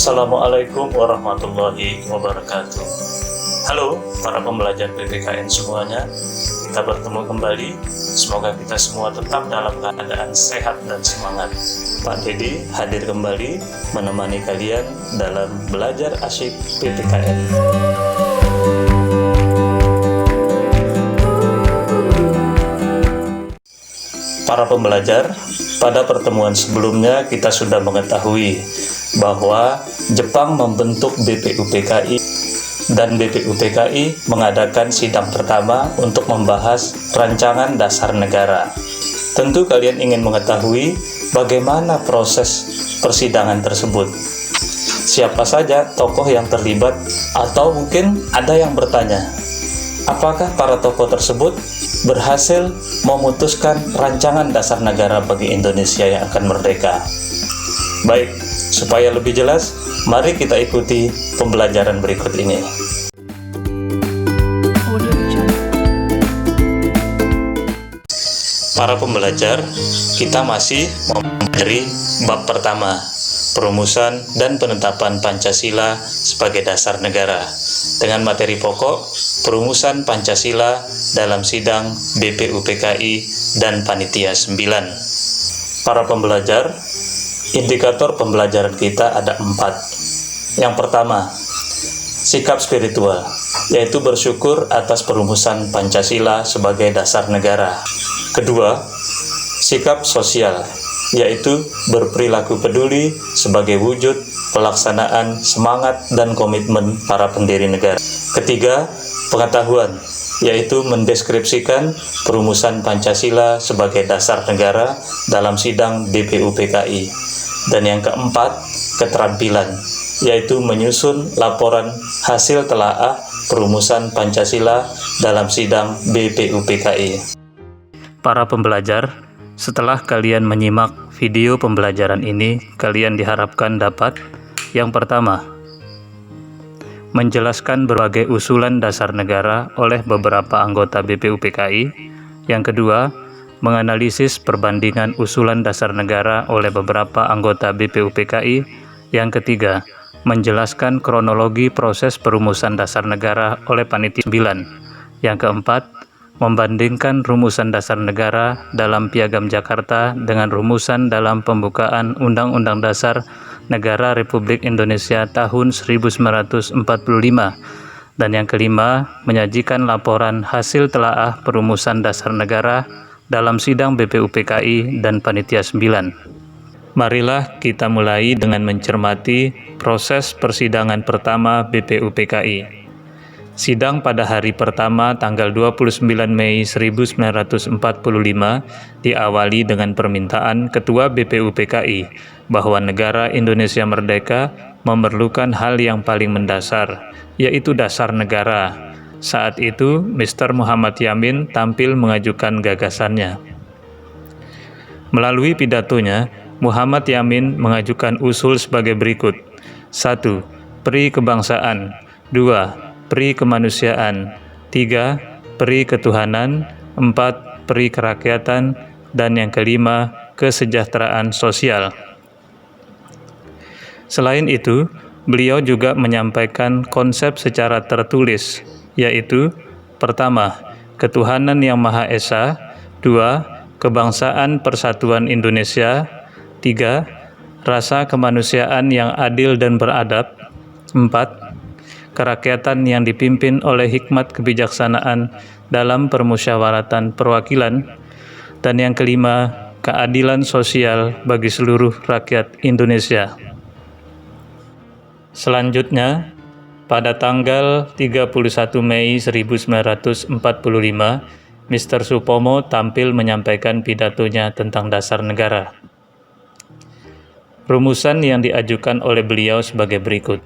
Assalamualaikum warahmatullahi wabarakatuh. Halo para pembelajar PPKN semuanya, kita bertemu kembali. Semoga kita semua tetap dalam keadaan sehat dan semangat. Pak Dedi hadir kembali menemani kalian dalam belajar asyik PPKN. Para pembelajar, pada pertemuan sebelumnya kita sudah mengetahui bahwa Jepang membentuk BPUPKI dan BPUPKI mengadakan sidang pertama untuk membahas rancangan dasar negara. Tentu kalian ingin mengetahui bagaimana proses persidangan tersebut. Siapa saja tokoh yang terlibat, atau mungkin ada yang bertanya, apakah para tokoh tersebut berhasil memutuskan rancangan dasar negara bagi Indonesia yang akan merdeka? Baik, supaya lebih jelas, mari kita ikuti pembelajaran berikut ini. Para pembelajar, kita masih mempelajari bab pertama, perumusan dan penetapan Pancasila sebagai dasar negara, dengan materi pokok perumusan Pancasila dalam sidang BPUPKI dan Panitia 9. Para pembelajar, indikator pembelajaran kita ada 4. Yang pertama, sikap spiritual, yaitu bersyukur atas perumusan Pancasila sebagai dasar negara. Kedua, sikap sosial, yaitu berperilaku peduli sebagai wujud pelaksanaan semangat dan komitmen para pendiri negara. Ketiga, pengetahuan, yaitu mendeskripsikan perumusan Pancasila sebagai dasar negara dalam sidang BPUPKI. Dan yang keempat, keterampilan, yaitu menyusun laporan hasil telaah perumusan Pancasila dalam sidang BPUPKI. Para pembelajar, setelah kalian menyimak video pembelajaran ini, kalian diharapkan dapat yang pertama, menjelaskan berbagai usulan dasar negara oleh beberapa anggota BPUPKI. Yang kedua, menganalisis perbandingan usulan dasar negara oleh beberapa anggota BPUPKI. Yang ketiga, menjelaskan kronologi proses perumusan dasar negara oleh Panitia 9. Yang keempat, membandingkan rumusan dasar negara dalam Piagam Jakarta dengan rumusan dalam pembukaan Undang-Undang Dasar Negara Republik Indonesia tahun 1945. Dan yang kelima, menyajikan laporan hasil telaah perumusan dasar negara dalam sidang BPUPKI dan Panitia 9. Marilah kita mulai dengan mencermati proses persidangan pertama BPUPKI. Sidang pada hari pertama tanggal 29 Mei 1945 diawali dengan permintaan Ketua BPUPKI bahwa negara Indonesia merdeka memerlukan hal yang paling mendasar, yaitu dasar negara. Saat itu, Mr. Muhammad Yamin tampil mengajukan gagasannya. Melalui pidatonya, Muhammad Yamin mengajukan usul sebagai berikut. 1. Peri kebangsaan. 2. Peri kemanusiaan. 3. Peri ketuhanan. 4. Peri kerakyatan. Dan yang kelima, kesejahteraan sosial. Selain itu, beliau juga menyampaikan konsep secara tertulis, yaitu pertama, ketuhanan yang Maha Esa. 2. Kebangsaan Persatuan Indonesia. 3. Rasa kemanusiaan yang adil dan beradab. 4. Kerakyatan yang dipimpin oleh hikmat kebijaksanaan dalam permusyawaratan perwakilan. Dan yang kelima, keadilan sosial bagi seluruh rakyat Indonesia. Selanjutnya, pada tanggal 31 Mei 1945, Mr. Supomo tampil menyampaikan pidatonya tentang dasar negara. Rumusan yang diajukan oleh beliau sebagai berikut.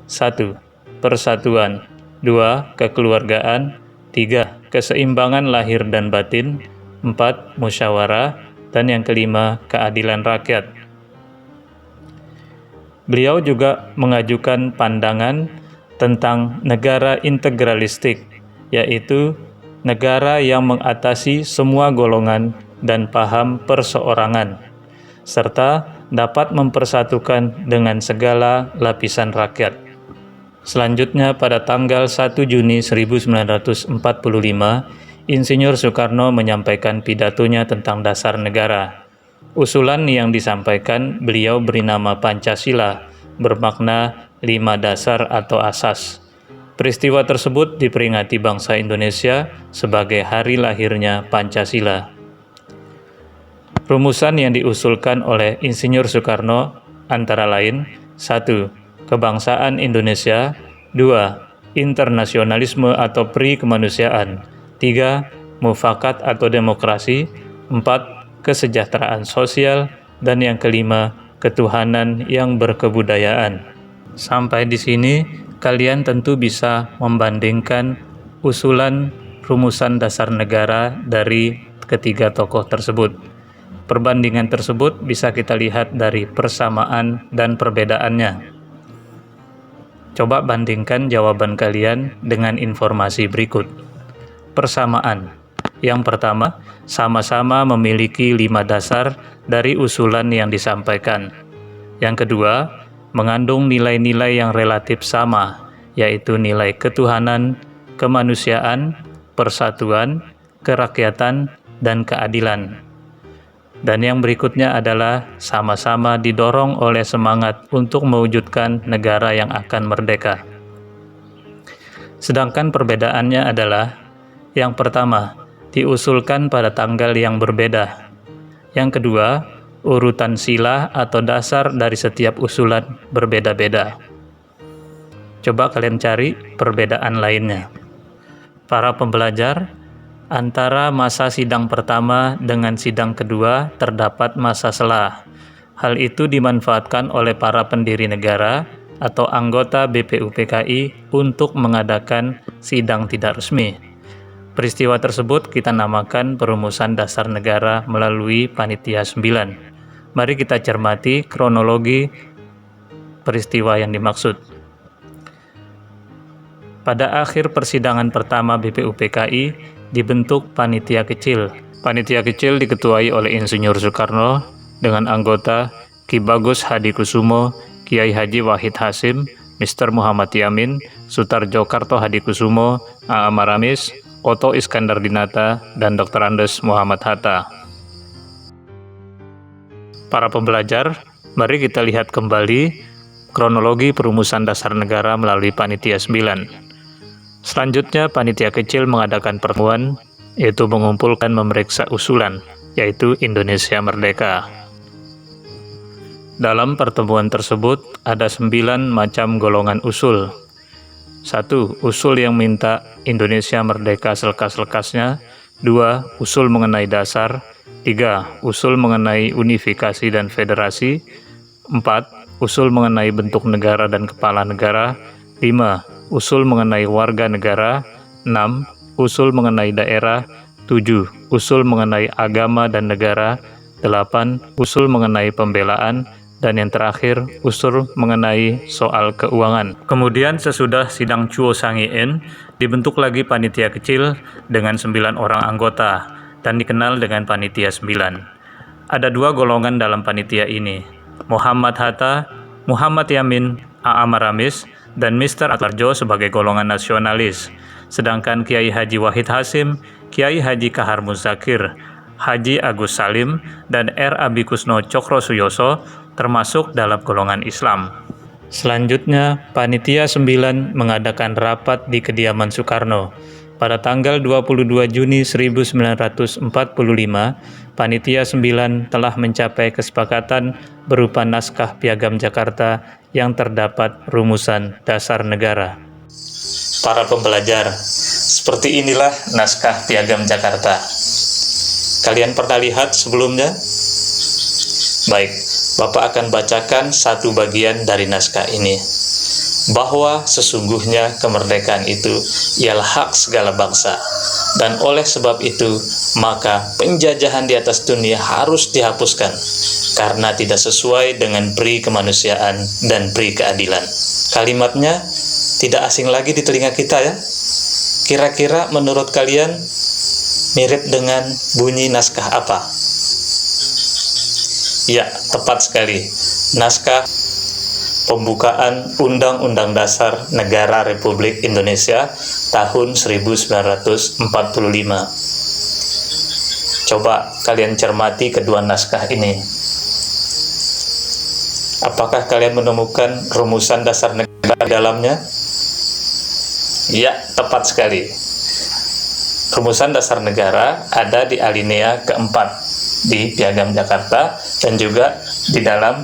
1. Persatuan. 2. Kekeluargaan. 3. Keseimbangan lahir dan batin. 4. Musyawarah. Dan yang kelima, keadilan rakyat. Beliau juga mengajukan pandangan tentang negara integralistik, yaitu negara yang mengatasi semua golongan dan paham perseorangan, serta dapat mempersatukan dengan segala lapisan rakyat. Selanjutnya pada tanggal 1 Juni 1945, Insinyur Soekarno menyampaikan pidatonya tentang dasar negara. Usulan yang disampaikan beliau beri nama Pancasila, bermakna 5 dasar atau asas. Peristiwa tersebut diperingati bangsa Indonesia sebagai hari lahirnya Pancasila. Rumusan yang diusulkan oleh Insinyur Soekarno antara lain: 1. Kebangsaan Indonesia. 2. Internasionalisme atau pri kemanusiaan. 3. Mufakat atau demokrasi. 4. Kesejahteraan sosial. Dan yang kelima, ketuhanan yang berkebudayaan. Sampai di sini, kalian tentu bisa membandingkan usulan rumusan dasar negara dari ketiga tokoh tersebut. Perbandingan tersebut bisa kita lihat dari persamaan dan perbedaannya. Coba bandingkan jawaban kalian dengan informasi berikut. Persamaan. Yang pertama, sama-sama memiliki 5 dasar dari usulan yang disampaikan. Yang kedua, mengandung nilai-nilai yang relatif sama, yaitu nilai ketuhanan, kemanusiaan, persatuan, kerakyatan, dan keadilan. Dan yang berikutnya adalah sama-sama didorong oleh semangat untuk mewujudkan negara yang akan merdeka. Sedangkan perbedaannya adalah, yang pertama, diusulkan pada tanggal yang berbeda. Yang kedua, urutan sila atau dasar dari setiap usulan berbeda-beda. Coba kalian cari perbedaan lainnya. Para pembelajar, antara masa sidang pertama dengan sidang kedua terdapat masa sela. Hal itu dimanfaatkan oleh para pendiri negara atau anggota BPUPKI untuk mengadakan sidang tidak resmi. Peristiwa tersebut kita namakan Perumusan Dasar Negara melalui Panitia 9. Mari kita cermati kronologi peristiwa yang dimaksud. Pada akhir persidangan pertama BPUPKI, dibentuk panitia kecil. Panitia kecil diketuai oleh Insinyur Soekarno dengan anggota Ki Bagus Hadikusumo, Kiai Haji Wahid Hasyim, Mr. Muhammad Yamin, Sutarjo Karto Hadikusumo, A.A. Maramis, Oto Iskandar Dinata, dan Dr. Andes Muhammad Hatta. Para pembelajar, mari kita lihat kembali kronologi perumusan dasar negara melalui Panitia 9. Selanjutnya, panitia kecil mengadakan pertemuan, yaitu mengumpulkan memeriksa usulan, yaitu Indonesia Merdeka. Dalam pertemuan tersebut, ada 9 macam golongan usul. 1. Usul yang minta Indonesia merdeka selekas-lekasnya. 2. Usul mengenai dasar. 3. Usul mengenai unifikasi dan federasi. 4. Usul mengenai bentuk negara dan kepala negara. 5. Usul mengenai warga negara. 6. Usul mengenai daerah. 7. Usul mengenai agama dan negara. 8. Usul mengenai pembelaan. Dan yang terakhir, usul mengenai soal keuangan. Kemudian sesudah sidang Chuo Sangien, dibentuk lagi panitia kecil dengan 9 orang anggota dan dikenal dengan Panitia 9. Ada 2 golongan dalam panitia ini, Muhammad Hatta, Muhammad Yamin, A.A. Maramis, dan Mr. Atlarjo sebagai golongan nasionalis. Sedangkan Kiai Haji Wahid Hasyim, Kiai Haji Kahar Muzakir, Haji Agus Salim, dan R. Abikusno Cokro Suyoso termasuk dalam golongan Islam. Selanjutnya, Panitia 9 mengadakan rapat di kediaman Soekarno. Pada tanggal 22 Juni 1945, Panitia 9 telah mencapai kesepakatan berupa naskah Piagam Jakarta yang terdapat rumusan dasar negara. Para pembelajar, seperti inilah naskah Piagam Jakarta. Kalian pernah lihat sebelumnya? Baik, Bapak akan bacakan satu bagian dari naskah ini. Bahwa sesungguhnya kemerdekaan itu ialah hak segala bangsa, dan oleh sebab itu, maka penjajahan di atas dunia harus dihapuskan, karena tidak sesuai dengan pri kemanusiaan dan pri keadilan. Kalimatnya tidak asing lagi di telinga kita ya. Kira-kira menurut kalian mirip dengan bunyi naskah apa? Ya, tepat sekali. Naskah pembukaan Undang-Undang Dasar Negara Republik Indonesia tahun 1945. Coba kalian cermati kedua naskah ini. Apakah kalian menemukan rumusan dasar negara di dalamnya? Ya, tepat sekali. Rumusan dasar negara ada di alinea keempat di Piagam Jakarta dan juga di dalam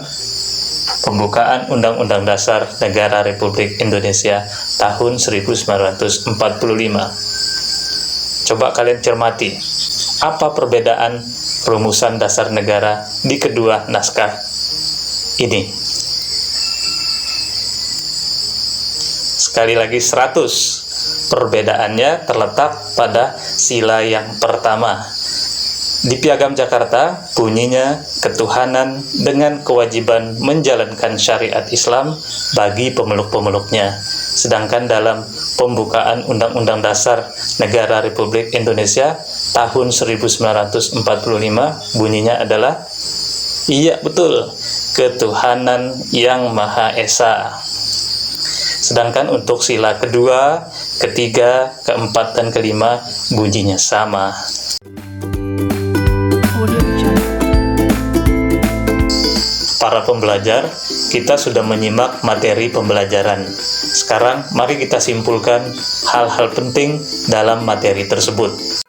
pembukaan Undang-Undang Dasar Negara Republik Indonesia tahun 1945. Coba kalian cermati, apa perbedaan rumusan dasar negara di kedua naskah ini? Sekali lagi 100. Perbedaannya terletak pada sila yang pertama. Di Piagam Jakarta bunyinya ketuhanan dengan kewajiban menjalankan syariat Islam bagi pemeluk-pemeluknya. Sedangkan dalam pembukaan Undang-Undang Dasar Negara Republik Indonesia tahun 1945 bunyinya adalah, iya betul, ketuhanan yang Maha Esa. Sedangkan untuk sila kedua, ketiga, keempat, dan kelima bunyinya sama. Para pembelajar, kita sudah menyimak materi pembelajaran. Sekarang, mari kita simpulkan hal-hal penting dalam materi tersebut.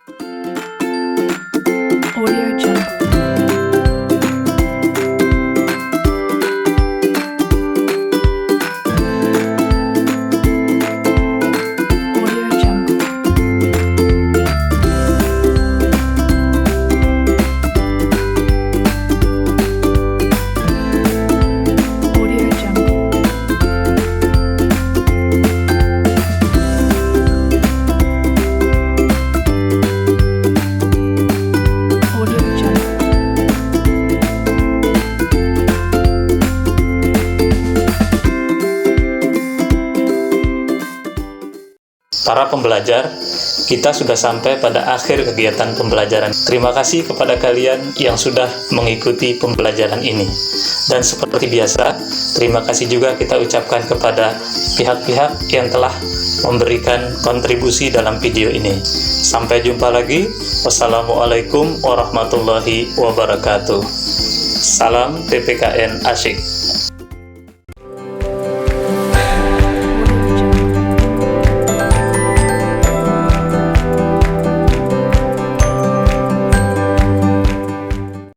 Para pembelajar, kita sudah sampai pada akhir kegiatan pembelajaran. Terima kasih kepada kalian yang sudah mengikuti pembelajaran ini. Dan seperti biasa, terima kasih juga kita ucapkan kepada pihak-pihak yang telah memberikan kontribusi dalam video ini. Sampai jumpa lagi. Wassalamualaikum warahmatullahi wabarakatuh. Salam PPKN Asyik.